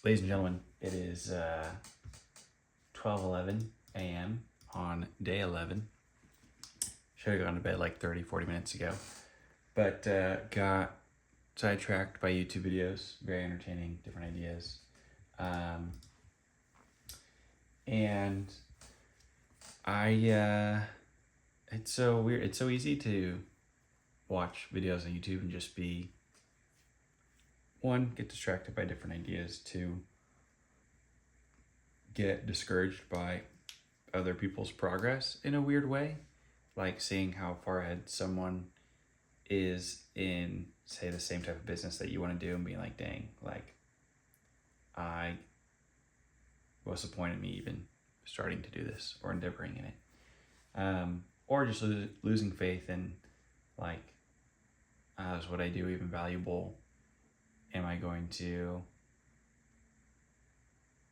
Ladies and gentlemen, it is 12:11 a.m. on day 11. Should have gone to bed like 40 minutes ago, but got sidetracked by YouTube videos. Very entertaining, different ideas. And it's so weird. It's so easy to watch videos on YouTube and just be, one, get distracted by different ideas, two, get discouraged by other people's progress in a weird way, like seeing how far ahead someone is in, say, the same type of business that you want to do and being like, dang, like, what's the point of me even starting to do this or endeavoring in it? Or just losing faith in, like, is what I do even valuable? Am I going to,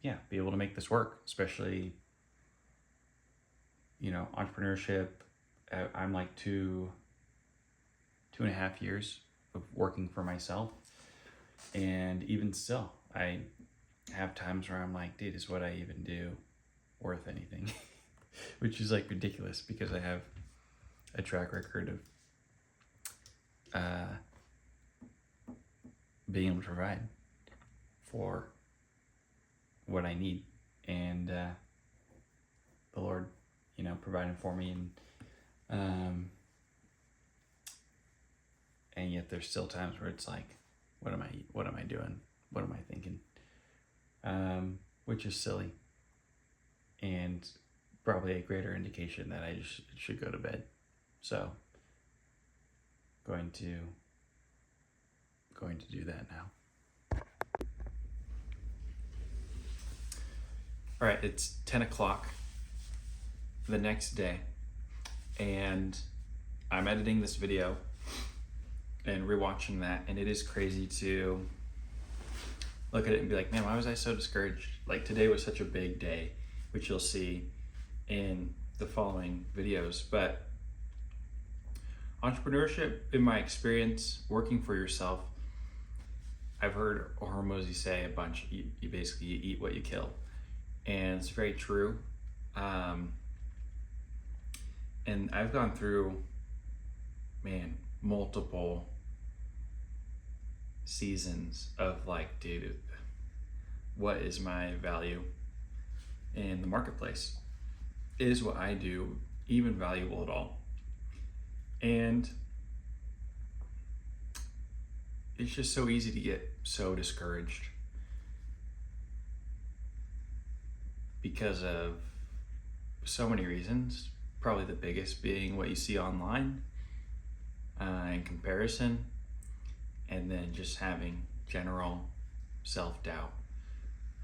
be able to make this work? Especially, entrepreneurship. I'm like 2.5 years of working for myself. And even still, I have times where I'm like, dude, is what I even do worth anything? Which is like ridiculous because I have a track record of being able to provide for what I need, and the Lord, providing for me, and yet there's still times where it's like, what am I doing? What am I thinking? Which is silly, and probably a greater indication that I just should go to bed. So, going to do that now. All right, it's 10 o'clock the next day, and I'm editing this video and rewatching that, and it is crazy to look at it and be like, man, why was I so discouraged? Like, today was such a big day, which you'll see in the following videos. But entrepreneurship, in my experience, working for yourself, I've heard Hormozi say a bunch, you basically eat what you kill. And it's very true. And I've gone through, multiple seasons of like, dude, what is my value in the marketplace? Is what I do even valuable at all? And it's just so easy to get so discouraged because of so many reasons, probably the biggest being what you see online in comparison, and then just having general self-doubt.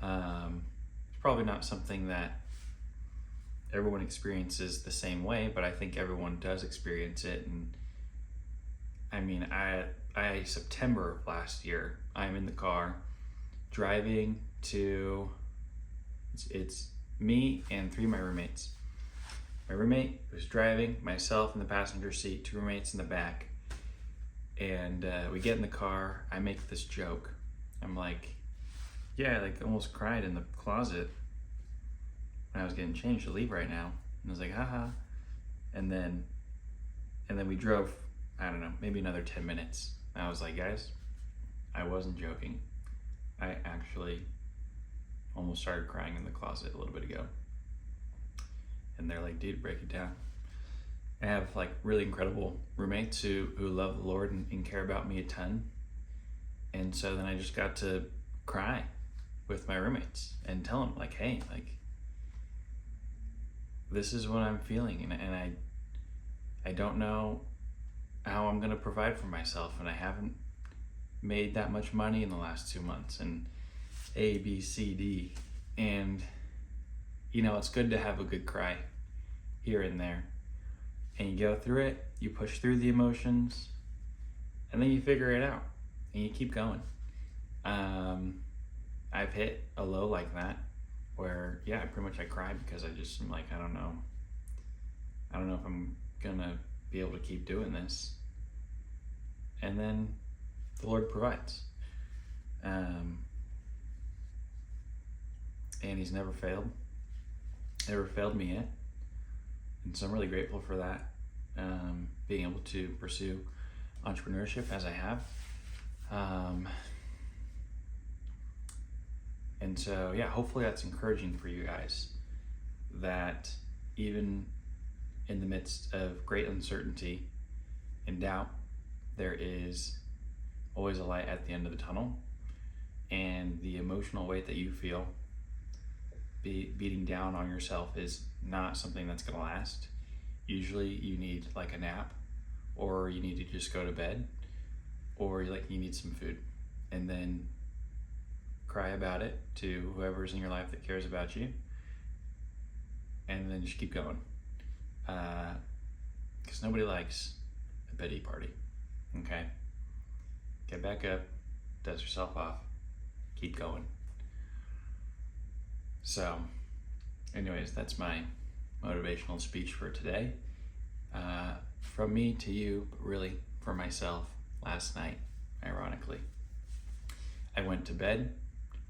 It's probably not something that everyone experiences the same way, but I think everyone does experience it. And I September of last year, I'm in the car driving to, it's me and 3 of my roommates. My roommate was driving, myself in the passenger seat, 2 roommates in the back. And we get in the car, I make this joke. I'm like, I almost cried in the closet when I was getting changed to leave right now. And I was like, haha. And then we drove, I don't know, maybe another 10 minutes. And I was like, guys, I wasn't joking. I actually almost started crying in the closet a little bit ago. And they're like, dude, break it down. I have like really incredible roommates who love the Lord and care about me a ton. And so then I just got to cry with my roommates and tell them like, hey, like, this is what I'm feeling. And I don't know how I'm going to provide for myself. And I haven't made that much money in the last 2 months, and A, B, C, D. And, it's good to have a good cry here and there. And you go through it, you push through the emotions, and then you figure it out, and you keep going. I've hit a low like that where, I cry because I just am like, I don't know if I'm gonna be able to keep doing this. And then the Lord provides. and he's never failed. Never failed me yet. And so I'm really grateful for that. Being able to pursue entrepreneurship as I have. And so, yeah, hopefully that's encouraging for you guys, that even in the midst of great uncertainty and doubt, there is always a light at the end of the tunnel, and the emotional weight that you feel beating down on yourself is not something that's going to last. Usually you need like a nap, or you need to just go to bed, or you need some food, and then cry about it to whoever's in your life that cares about you, and then just keep going, because nobody likes a pity party. Okay, get back up, dust yourself off, keep going. So anyways, that's my motivational speech for today, from me to you, but really for myself. Last night, ironically, I went to bed,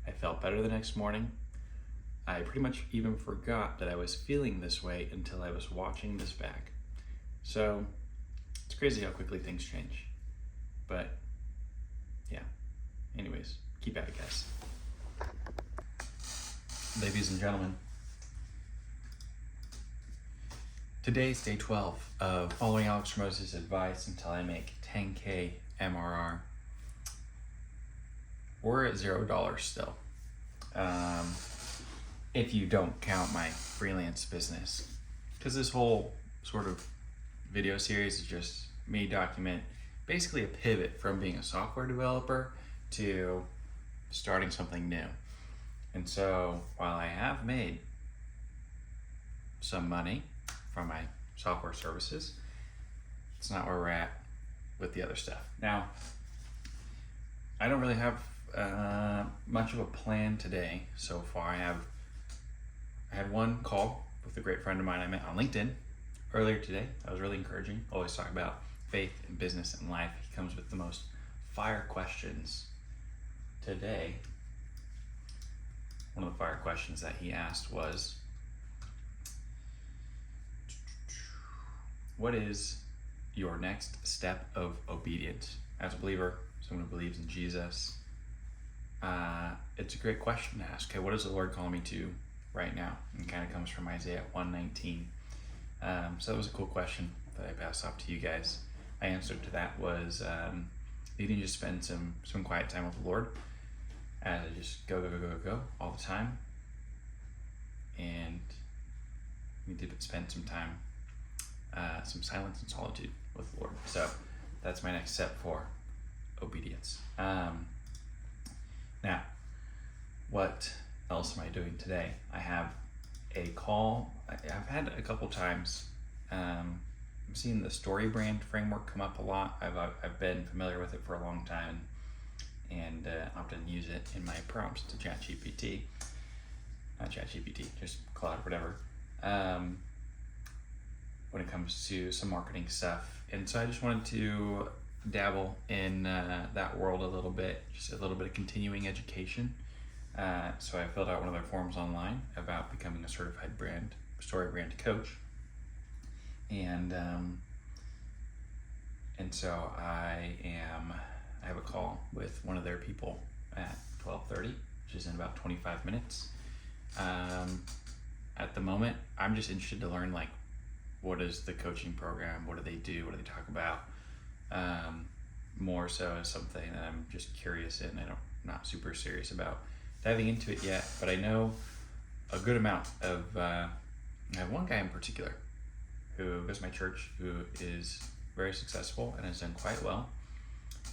I felt better the next morning. I pretty much even forgot that I was feeling this way until I was watching this back. So it's crazy how quickly things change. But yeah, anyways, keep at it, guys. Ladies and gentlemen, today's day 12 of following Alex Hormozi's advice until I make 10K MRR. We're at $0 still. If you don't count my freelance business, because this whole sort of video series is just me document basically a pivot from being a software developer to starting something new. And so while I have made some money from my software services, it's not where we're at with the other stuff. Now, I don't really have much of a plan today so far. I had one call with a great friend of mine I met on LinkedIn earlier today. That was really encouraging. Always talk about faith in business and life. He comes with the most fire questions. Today, one of the fire questions that he asked was, what is your next step of obedience? As a believer, someone who believes in Jesus, it's a great question to ask. Okay, what is the Lord calling me to right now? And kind of comes from Isaiah 1:19. So that was a cool question that I passed off to you guys. My answer to that was needing to just spend some quiet time with the Lord, as I just go all the time, and need to spend some time, some silence and solitude with the Lord. So that's my next step for obedience. Now, what else am I doing today? I have a call. I've had a couple times. I'm seeing the StoryBrand framework come up a lot. I've been familiar with it for a long time, and often use it in my prompts to ChatGPT. Not ChatGPT, just Claude, whatever. When it comes to some marketing stuff. And so I just wanted to dabble in that world a little bit, just a little bit of continuing education. So I filled out one of their forms online about becoming a certified StoryBrand coach. And so I have a call with one of their people at 12:30, which is in about 25 minutes. At the moment, I'm just interested to learn, what is the coaching program? What do they do? What do they talk about? More so as something that I'm just curious in. I'm not super serious about diving into it yet, but I know a good amount of, I have one guy in particular who goes to my church, who is very successful and has done quite well,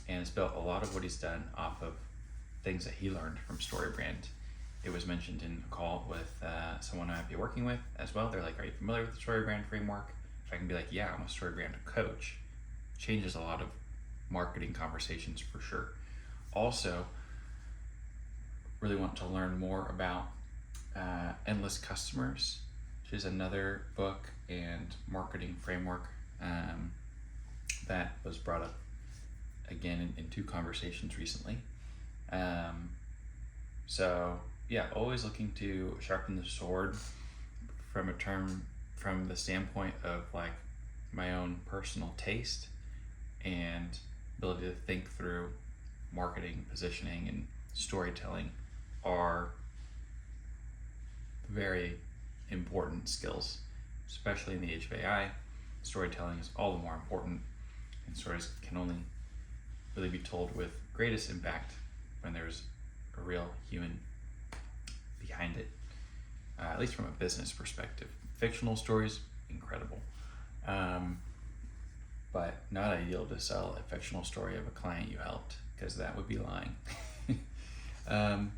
and has built a lot of what he's done off of things that he learned from StoryBrand. It was mentioned in a call with someone I might be working with as well. They're like, are you familiar with the StoryBrand framework? If I can be like, yeah, I'm a StoryBrand coach, changes a lot of marketing conversations for sure. Also, really want to learn more about Endless Customers, which is another book and marketing framework that was brought up again in two conversations recently. So yeah, always looking to sharpen the sword from the standpoint of like my own personal taste and ability to think through marketing, positioning, and storytelling are very important skills, especially in the age of AI. Storytelling is all the more important, and stories can only really be told with greatest impact when there's a real human behind it, at least from a business perspective. Fictional stories, incredible, but not ideal to sell a fictional story of a client you helped, because that would be lying.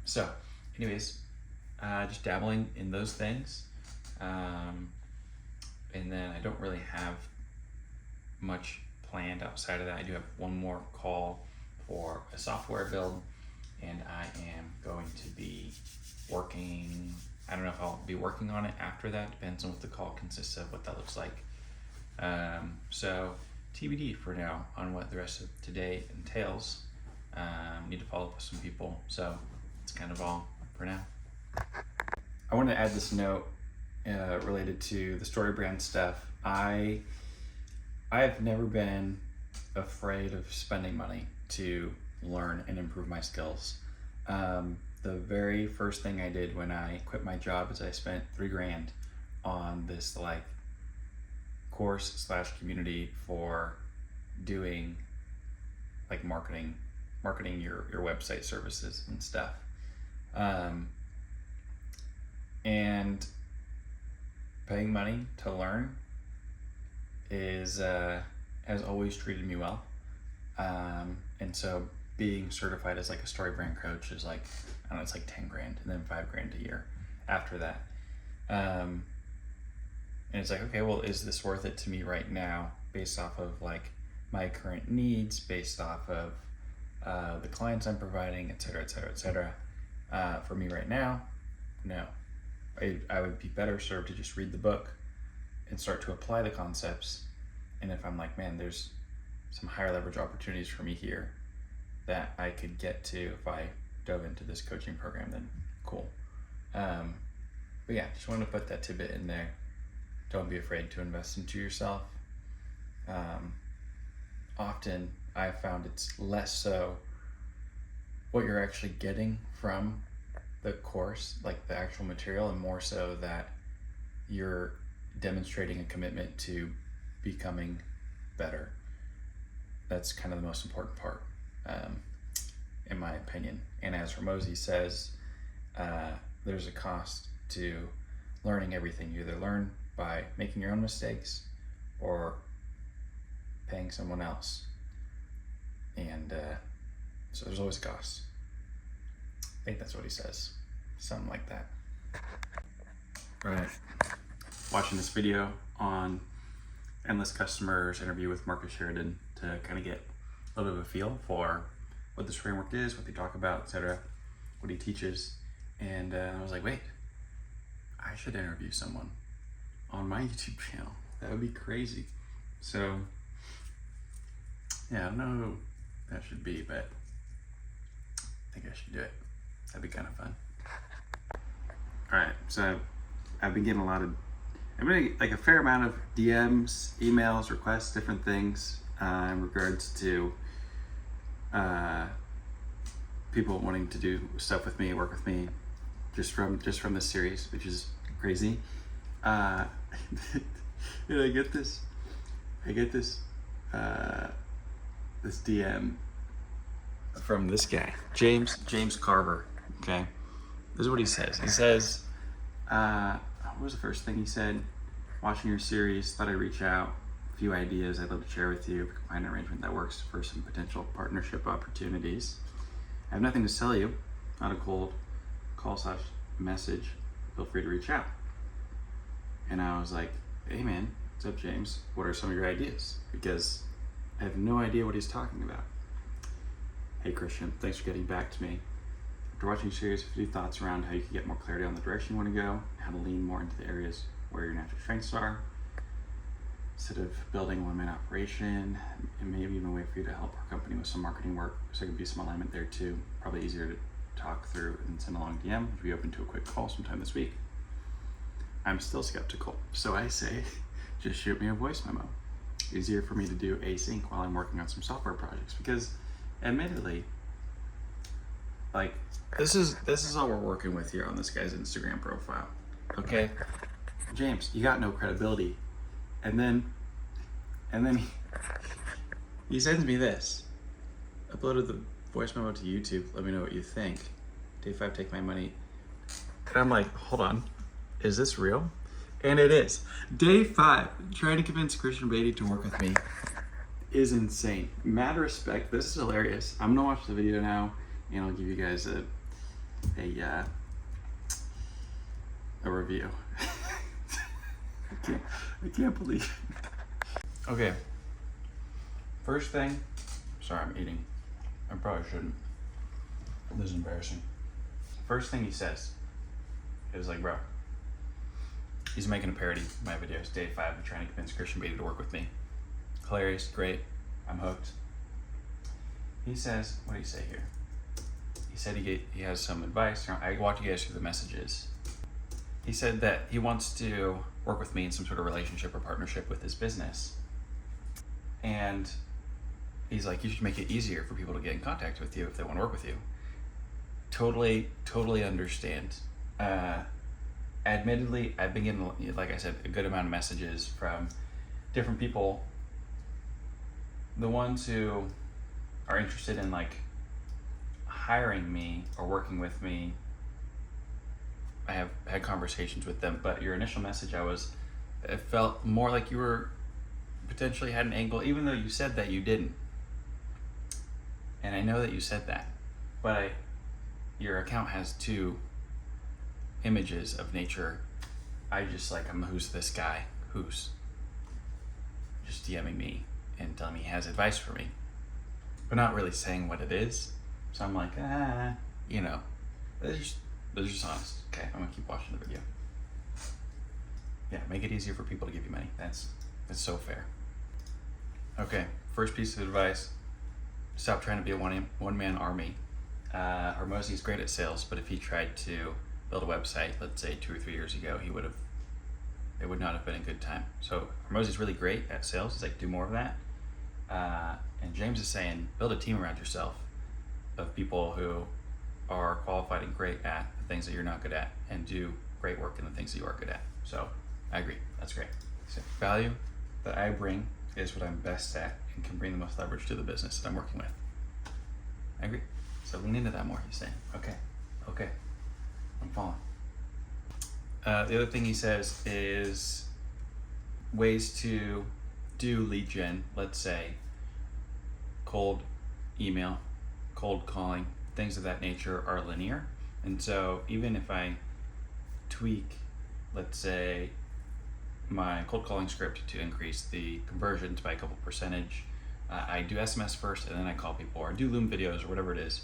So anyways, just dabbling in those things, and then I don't really have much planned outside of that. I do have one more call for a software build, and I am going to be working, I don't know if I'll be working on it after that, depends on what the call consists of, what that looks like. So TBD for now on what the rest of today entails. Need to follow up with some people, so it's kind of all for now. I want to add this note related to the StoryBrand stuff. I've never been afraid of spending money to learn and improve my skills. The very first thing I did when I quit my job is I spent $3,000 on this like course / community for doing like marketing your website services and stuff. And paying money to learn is has always treated me well. And so being certified as like a StoryBrand coach is like, I don't know, it's like $10,000 and then $5,000 a year after that. And it's like, okay, well, is this worth it to me right now based off of like my current needs, based off of the clients I'm providing, et cetera, et cetera, et cetera. For me right now, no. I would be better served to just read the book and start to apply the concepts. And if I'm like, man, there's some higher leverage opportunities for me here that I could get to if I dove into this coaching program, then cool. But yeah, just wanted to put that tidbit in there. Don't be afraid to invest into yourself. Often I've found it's less so what you're actually getting from the course, like the actual material, and more so that you're demonstrating a commitment to becoming better. That's kind of the most important part, in my opinion. And as Hormozi says, there's a cost to learning everything. You either learn by making your own mistakes or paying someone else. And so there's always a cost. I think that's what he says, something like that. Right. Watching this video on Endless Customers interview with Marcus Sheridan to kind of get a little bit of a feel for what this framework is, what they talk about, etc., what he teaches. And I was like, wait, I should interview someone on my YouTube channel. That would be crazy. So yeah, I don't know who that should be, but I think I should do it. That'd be kind of fun. All right, so I've been getting like a fair amount of DMs, emails, requests, different things in regards to people wanting to do stuff with me, work with me, just from this series, which is crazy. Did I get this? This DM from this guy, James Carver. Okay, this is what he says. He says, what was the first thing he said? Watching your series, thought I'd reach out. A few ideas I'd love to share with you. If we can find an arrangement that works for some potential partnership opportunities. I have nothing to sell you, not a cold call / message. Feel free to reach out. And I was like, hey man, what's up, James? What are some of your ideas? Because I have no idea what he's talking about. Hey Christian, thanks for getting back to me. After watching the series, a few thoughts around how you can get more clarity on the direction you want to go, how to lean more into the areas where your natural strengths are, instead of building a one-man operation, and maybe even a way for you to help our company with some marketing work, so there could be some alignment there too. Probably easier talk through and send a long DM. Would you be open to a quick call sometime this week? I'm still skeptical, so I say, just shoot me a voice memo. Easier for me to do async while I'm working on some software projects, because admittedly, like, this is all we're working with here on this guy's Instagram profile. Okay, James, you got no credibility. And then he sends me this. Uploaded the voice memo to YouTube. Let me know what you think. Day 5, take my money. And I'm like, hold on, is this real? And it is. Day 5, trying to convince Christian Beatty to work with me is insane. Mad respect. This is hilarious. I'm gonna watch the video now, and I'll give you guys a review. I can't believe it. Okay. First thing, sorry, I'm eating. I probably shouldn't. This is embarrassing. First thing he says is like, bro, he's making a parody of my videos. Day 5, I'm trying to convince Christian Beatty to work with me. Hilarious, great, I'm hooked. He says, what do you say here? He said he has some advice. I walked you guys through the messages. He said that he wants to work with me in some sort of relationship or partnership with his business. And he's like, you should make it easier for people to get in contact with you if they want to work with you. Totally understand. Admittedly, I've been getting, like I said, a good amount of messages from different people. The ones who are interested in like hiring me or working with me, I have had conversations with them, but your initial message, it felt more like you were potentially had an angle, even though you said that you didn't. And I know that you said that, but your account has 2 images of nature. I just like, who's this guy who's just DMing me and telling me he has advice for me, but not really saying what it is. So I'm like, you know, they're just honest. Okay, I'm gonna keep watching the video. Yeah, make it easier for people to give you money. That's so fair. Okay, first piece of advice: stop trying to be a one-man army. Hormozi is great at sales, but if he tried to build a website, let's say 2 or 3 years ago, it would not have been a good time. So Hormozi is really great at sales. He's like, do more of that. And James is saying, build a team around yourself of people who are qualified and great at the things that you're not good at, and do great work in the things that you are good at. So I agree, that's great. So value that I bring is what I'm best at and can bring the most leverage to the business that I'm working with. I agree. So lean into that more, he's saying. Okay, I'm following. The other thing he says is ways to do lead gen, let's say cold email, cold calling, things of that nature are linear. And so even if I tweak, let's say, my cold calling script to increase the conversions by a couple percentage, I do SMS first and then I call people, or do Loom videos or whatever it is.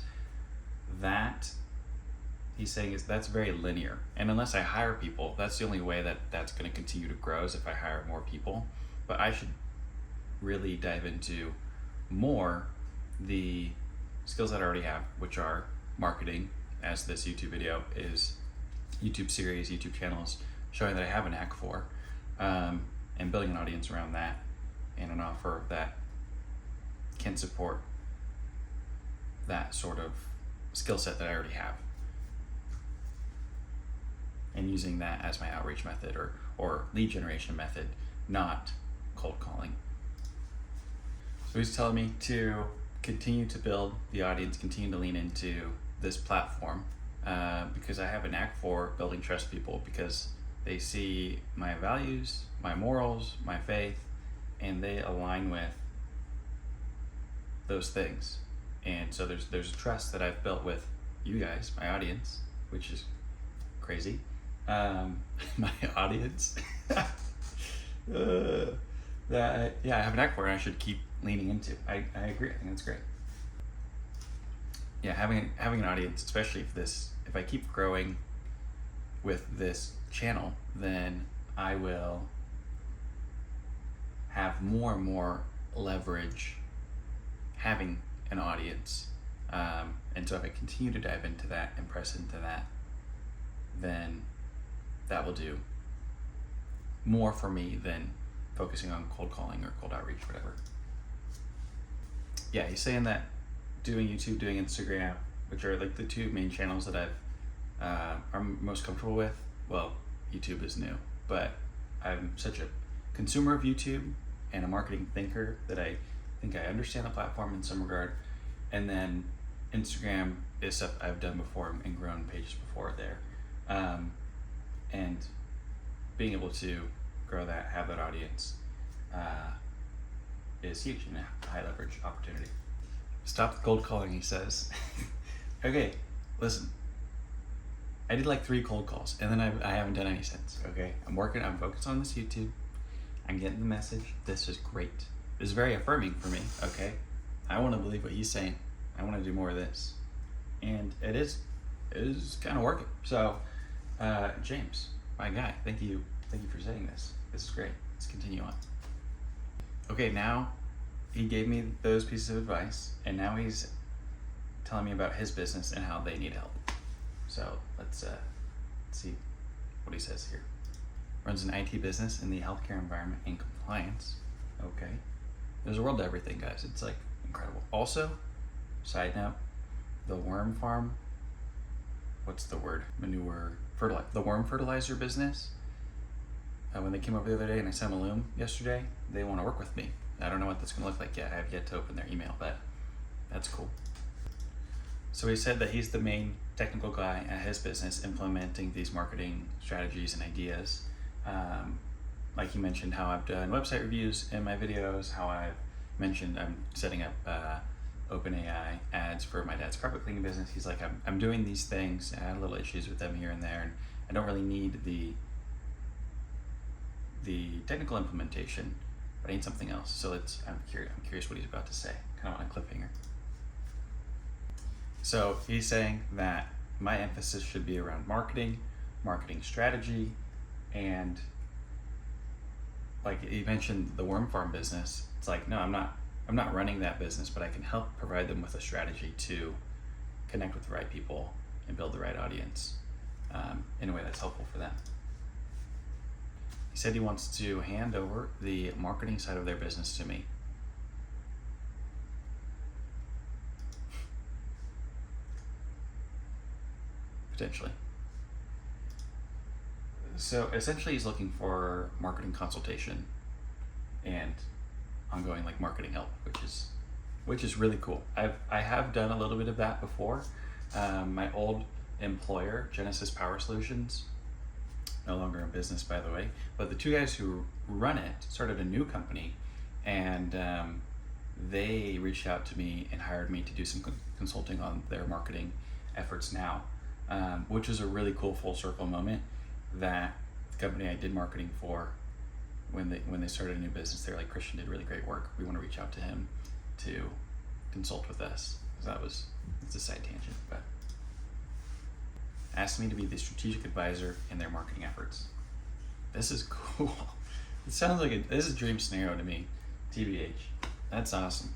That, he's saying, is that's very linear. And unless I hire people, that's the only way that that's going to continue to grow, is if I hire more people. But I should really dive into more the skills that I already have, which are marketing, as this YouTube video is, YouTube series, YouTube channels, showing that I have a knack for, and building an audience around that, and an offer that can support that sort of skill set that I already have, and using that as my outreach method or lead generation method, not cold calling. So he's telling me to continue to build the audience, continue to lean into this platform, because I have a knack for building trust people, because they see my values, my morals, my faith, and they align with those things. And so there's a trust that I've built with you guys, my audience, which is crazy. My audience that I have a knack for, and I should keep leaning into. I agree. I think that's great. Yeah, having an audience, especially if I keep growing with this channel, then I will have more and more leverage having an audience, And so if I continue to dive into that and press into that, then that will do more for me than focusing on cold calling or cold outreach, whatever. Yeah, he's saying that doing YouTube, doing Instagram, which are like the two main channels that I'm most comfortable with. Well, YouTube is new, but I'm such a consumer of YouTube and a marketing thinker that I think I understand the platform in some regard. And then Instagram is stuff I've done before and grown pages before there. And being able to grow that, have that audience, is huge and a high leverage opportunity. Stop the cold calling, he says. Okay, listen. I did like 3 cold calls and then I haven't done any since, okay? I'm focused on this YouTube. I'm getting the message. This is great. This is very affirming for me, okay? I want to believe what he's saying. I want to do more of this. And it is kind of working. So, James, my guy, thank you for saying this. This is great. Let's continue on. Okay, now he gave me those pieces of advice, and now he's telling me about his business and how they need help. So let's see what he says here. Runs an IT business in the healthcare environment and compliance. Okay. There's a world to everything, guys. It's like incredible. Also, side note, the worm farm, what's the word? The worm fertilizer business. When they came over the other day and I sent them a loom yesterday, they want to work with me. I don't know what that's going to look like yet. I have yet to open their email, but that's cool. So he said that he's the main technical guy at his business implementing these marketing strategies and ideas. Like he mentioned how I've done website reviews in my videos, how I've mentioned I'm setting up OpenAI ads for my dad's carpet cleaning business. He's like, I'm doing these things. I had little issues with them here and there, and I don't really need the technical implementation, but I need something else. So I'm curious what he's about to say, kind of on a cliffhanger. So he's saying that my emphasis should be around marketing strategy, and like he mentioned the worm farm business. It's like, no, I'm not running that business, but I can help provide them with a strategy to connect with the right people and build the right audience in a way that's helpful for them. He said he wants to hand over the marketing side of their business to me. Potentially. So essentially he's looking for marketing consultation and ongoing like marketing help, which is really cool. I have done a little bit of that before. My old employer, Genesis Power Solutions, no longer in business by the way, but the 2 guys who run it started a new company, and they reached out to me and hired me to do some consulting on their marketing efforts now, which is a really cool full circle moment that the company I did marketing for, when they started a new business, they're like, Christian did really great work. We want to reach out to him to consult with us. It's a side tangent, but asked me to be the strategic advisor in their marketing efforts. This is cool. It sounds like this is a dream scenario to me, TBH. That's awesome.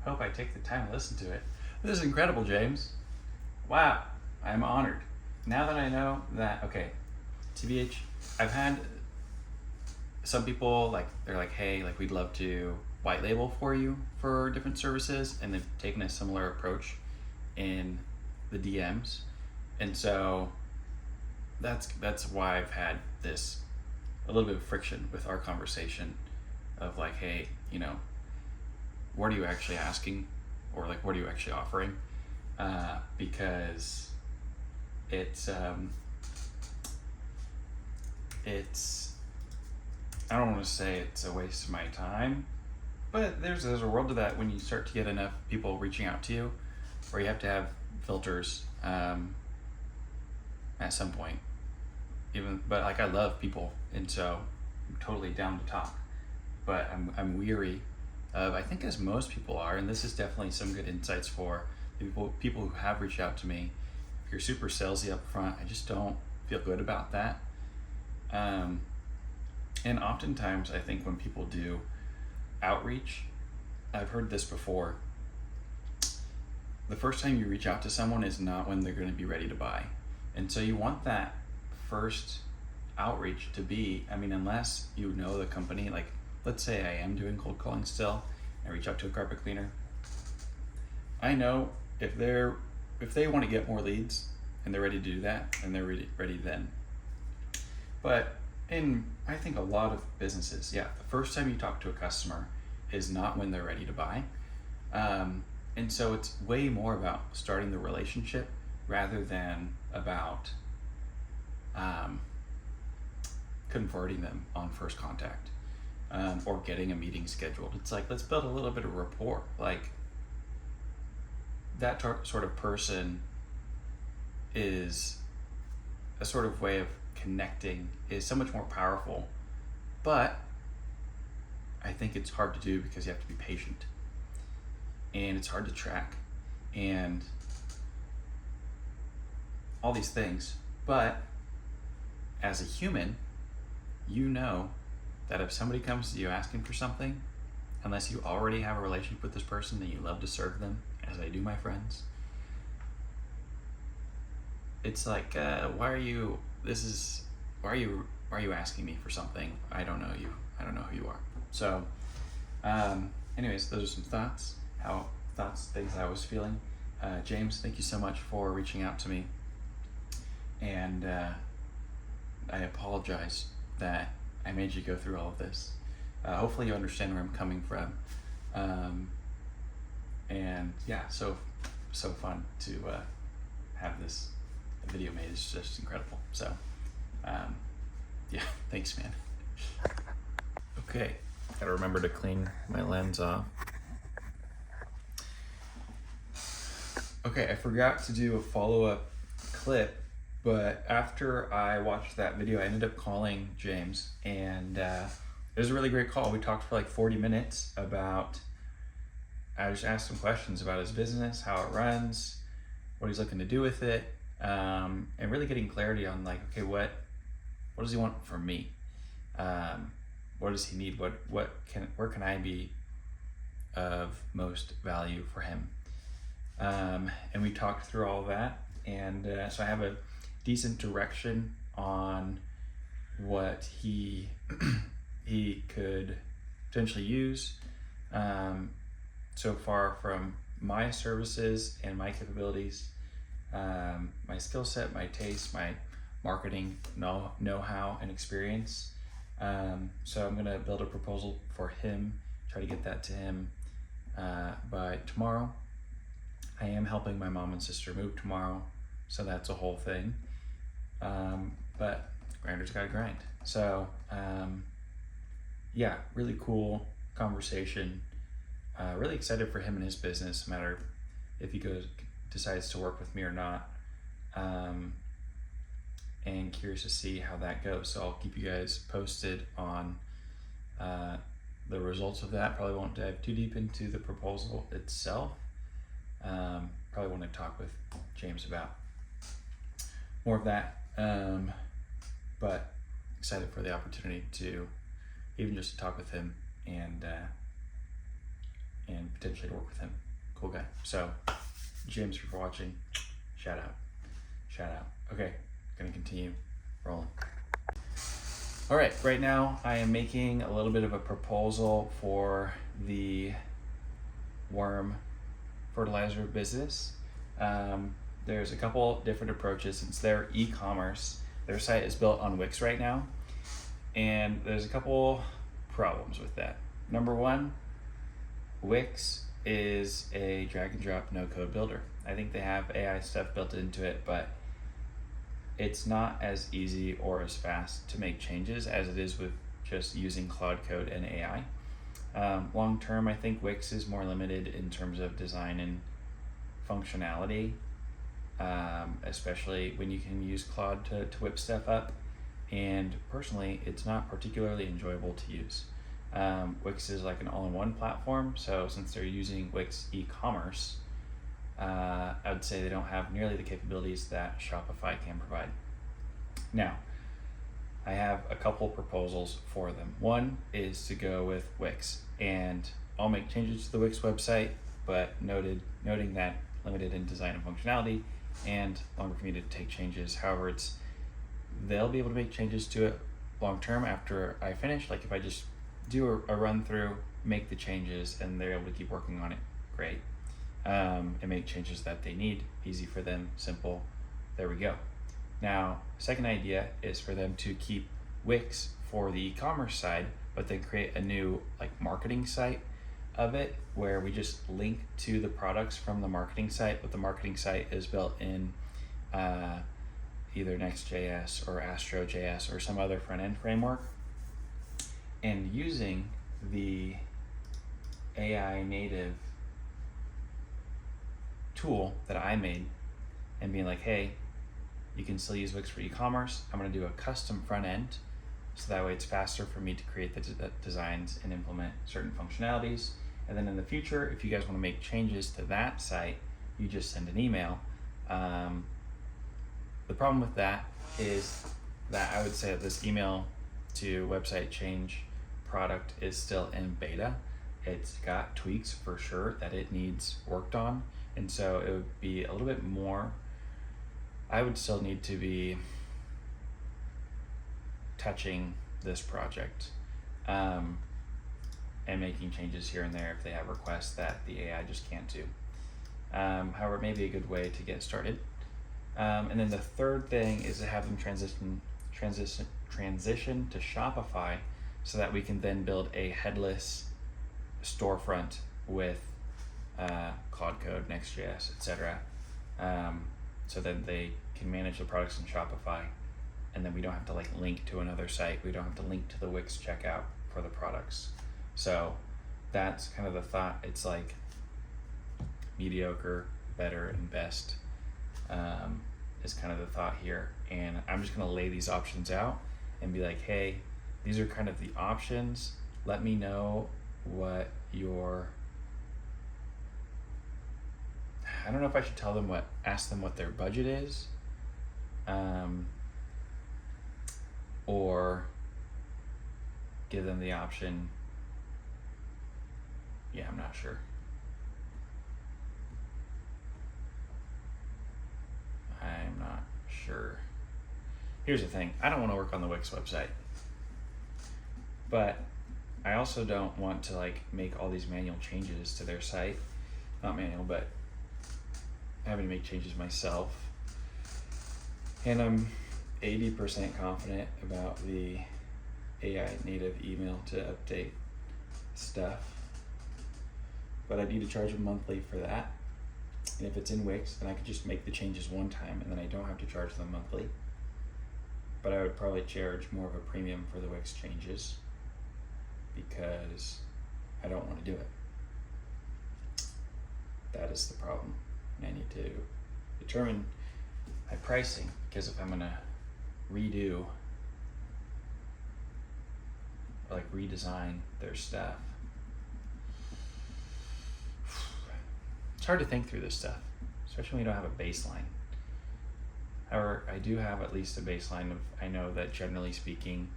Hope I take the time to listen to it. This is incredible, James. Wow, I'm honored. Now that I know that, okay, TBH, I've had some people they're like, hey, like we'd love to white label for you for different services, and they've taken a similar approach in the DMs, and so that's why I've had this a little bit of friction with our conversation of like, hey, what are you actually asking, or like what are you actually offering, because it's I don't want to say it's a waste of my time, but there's a world to that when you start to get enough people reaching out to you, where you have to have filters at some point. But like I love people, and so I'm totally down to talk. But I'm weary of, I think as most people are, and this is definitely some good insights for people who have reached out to me. If you're super salesy up front, I just don't feel good about that. And oftentimes I think when people do outreach, I've heard this before, the first time you reach out to someone is not when they're going to be ready to buy. And so you want that first outreach to be, I mean, unless you know the company, like let's say I am doing cold calling still, I reach out to a carpet cleaner. I know if they want to get more leads and they're ready to do that, and they're ready then. But in, I think a lot of businesses, the first time you talk to a customer is not when they're ready to buy. And so it's way more about starting the relationship rather than about converting them on first contact, or getting a meeting scheduled. It's like, let's build a little bit of rapport. Like that sort of person is a sort of way of connecting, is so much more powerful. But I think it's hard to do because you have to be patient, and it's hard to track, and all these things. But as a human, you know that if somebody comes to you asking for something, unless you already have a relationship with this person and you love to serve them, as I do my friends, it's like, why are you asking me for something? I don't know you. I don't know who you are. So anyways, those are some things I was feeling. James, thank you so much for reaching out to me. And I apologize that I made you go through all of this. Hopefully you understand where I'm coming from. And yeah, so fun to have this video made. It's just incredible. So yeah, thanks, man. Okay, gotta remember to clean my lens off. Okay, I forgot to do a follow-up clip, but after I watched that video, I ended up calling James, and it was a really great call. We talked for like 40 minutes about, I just asked some questions about his business, how it runs, what he's looking to do with it, and really getting clarity on like, okay, what does he want from me? What does he need? Where can I be of most value for him? And we talked through all of that, and so I have a decent direction on what he could potentially use. So far from my services and my capabilities, my skill set, my taste, my marketing know-how and experience. So I'm gonna build a proposal for him, try to get that to him by tomorrow. I am helping my mom and sister move tomorrow, so that's a whole thing. But grinders gotta grind. So yeah, really cool conversation. Really excited for him and his business, no matter if he decides to work with me or not. And curious to see how that goes. So I'll keep you guys posted on the results of that. Probably won't dive too deep into the proposal itself. Probably want to talk with James about more of that. But excited for the opportunity to even just talk with him and potentially to work with him. Cool guy. So James, for watching, shout out. Okay, gonna continue rolling. All right, right now I am making a little bit of a proposal for the worm fertilizer business. There's a couple different approaches since they're e-commerce. Their site is built on Wix right now, and there's a couple problems with that. Number one, Wix is a drag and drop no-code builder. I think they have AI stuff built into it, but it's not as easy or as fast to make changes as it is with just using Cloud Code and AI. Long term, I think Wix is more limited in terms of design and functionality, especially when you can use Claude to whip stuff up. And personally, it's not particularly enjoyable to use. Wix is like an all-in-one platform, so since they're using Wix e-commerce, I would say they don't have nearly the capabilities that Shopify can provide. Now, I have a couple proposals for them. One is to go with Wix, and I'll make changes to the Wix website, but noting that limited in design and functionality, and longer for me to take changes. However, they'll be able to make changes to it long term after I finish. Like if I just do a run through, make the changes, and they're able to keep working on it, great. And make changes that they need, easy for them, simple. There we go. Now, second idea is for them to keep Wix for the e-commerce side, but then create a new like marketing site of it where we just link to the products from the marketing site, but the marketing site is built in either Next.js or Astro.js or some other front-end framework, and using the AI native tool that I made and being like, hey, you can still use Wix for e-commerce. I'm going to do a custom front end so that way it's faster for me to create the designs and implement certain functionalities. And then in the future, if you guys want to make changes to that site, you just send an email. The problem with that is that I would say that this email to website change product is still in beta. It's got tweaks for sure that it needs worked on. And so it would be a little bit more, I would still need to be touching this project and making changes here and there if they have requests that the AI just can't do. However, it may be a good way to get started. And then the third thing is to have them transition to Shopify so that we can then build a headless storefront with Cloud Code, Next.js, etc. So that they can manage the products in Shopify, and then we don't have to like link to another site. We don't have to link to the Wix checkout for the products. So that's kind of the thought. It's like mediocre, better, and best is kind of the thought here. And I'm just gonna lay these options out and be like, hey, these are kind of the options. Let me know what I don't know if I should ask them what their budget is, or give them the option. Yeah, I'm not sure. I'm not sure. Here's the thing, I don't want to work on the Wix website, but I also don't want to like make all these manual changes to their site. Not manual, but having to make changes myself. And I'm 80% confident about the AI native email to update stuff, but I need to charge them monthly for that. And if it's in Wix, then I could just make the changes one time and then I don't have to charge them monthly. But I would probably charge more of a premium for the Wix changes because I don't want to do it. That is the problem. And I need to determine my pricing, because if I'm gonna redo or like redesign their stuff, it's hard to think through this stuff, especially when you don't have a baseline. However, I do have at least a baseline of, I know that generally speaking,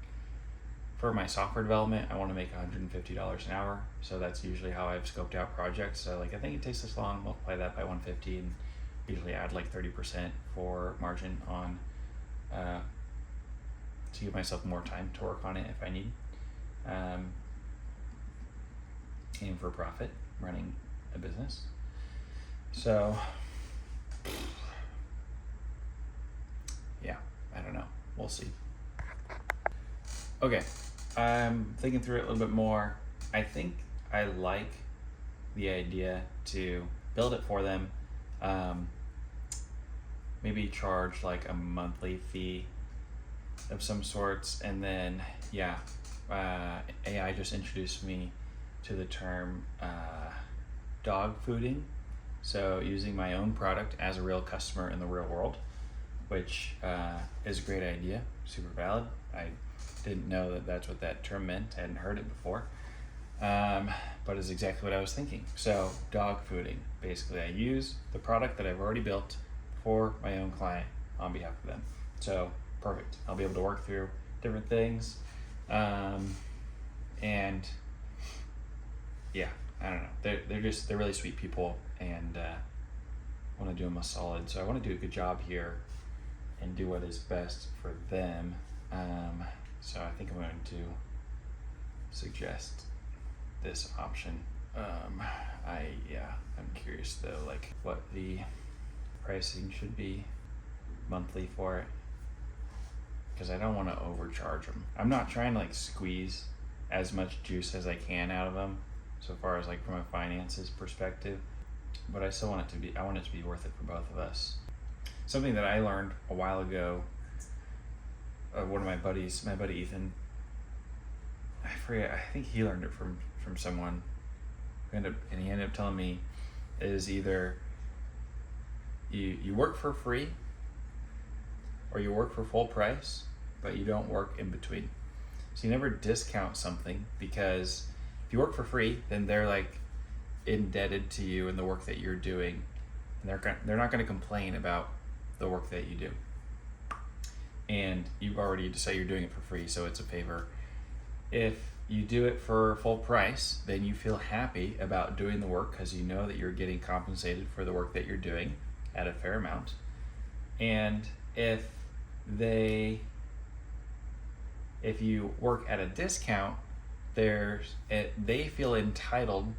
for my software development, I want to make $150 an hour. So that's usually how I've scoped out projects. So like, I think it takes this long, multiply that by 150 and usually add like 30% for margin on, to give myself more time to work on it if I need. Aim for profit, running a business. So, yeah, I don't know, we'll see. Okay, I'm thinking through it a little bit more. I think I like the idea to build it for them, maybe charge like a monthly fee of some sorts, and then yeah, AI just introduced me to the term dog fooding. So using my own product as a real customer in the real world, which is a great idea, super valid. I didn't know that that's what that term meant. I hadn't heard it before, but it's exactly what I was thinking. So dog fooding, basically I use the product that I've already built for my own client on behalf of them. So perfect, I'll be able to work through different things. And yeah, I don't know, they're really sweet people, and want to do them a solid. So I want to do a good job here and do what is best for them. So I think I'm going to suggest this option. I'm curious though, like what the pricing should be monthly for it, because I don't want to overcharge them. I'm not trying to like squeeze as much juice as I can out of them, so far as like from a finances perspective, but I still want it to be, I want it to be worth it for both of us. Something that I learned a while ago, one of my buddies, my buddy Ethan, I forget, I think he learned it from someone, and he ended up telling me, is either you work for free or you work for full price, but you don't work in between. So you never discount something, because if you work for free, then they're like indebted to you and the work that you're doing, and they're not going to complain about the work that you do. And you've already decided you're doing it for free, so it's a favor. If you do it for full price, then you feel happy about doing the work because you know that you're getting compensated for the work that you're doing at a fair amount. And if you work at a discount, they feel entitled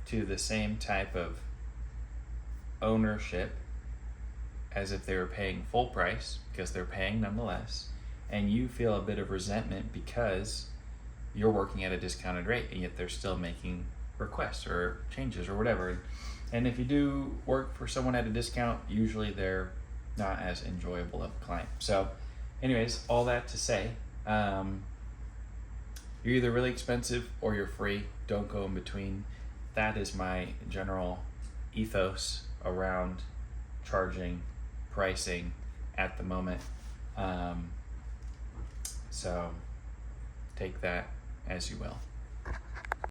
to the same type of ownership as if they were paying full price, because they're paying nonetheless, and you feel a bit of resentment because you're working at a discounted rate and yet they're still making requests or changes or whatever. And if you do work for someone at a discount, usually they're not as enjoyable of a client. So anyways, all that to say, you're either really expensive or you're free. Don't go in between. That is my general ethos around charging, pricing at the moment. So take that as you will.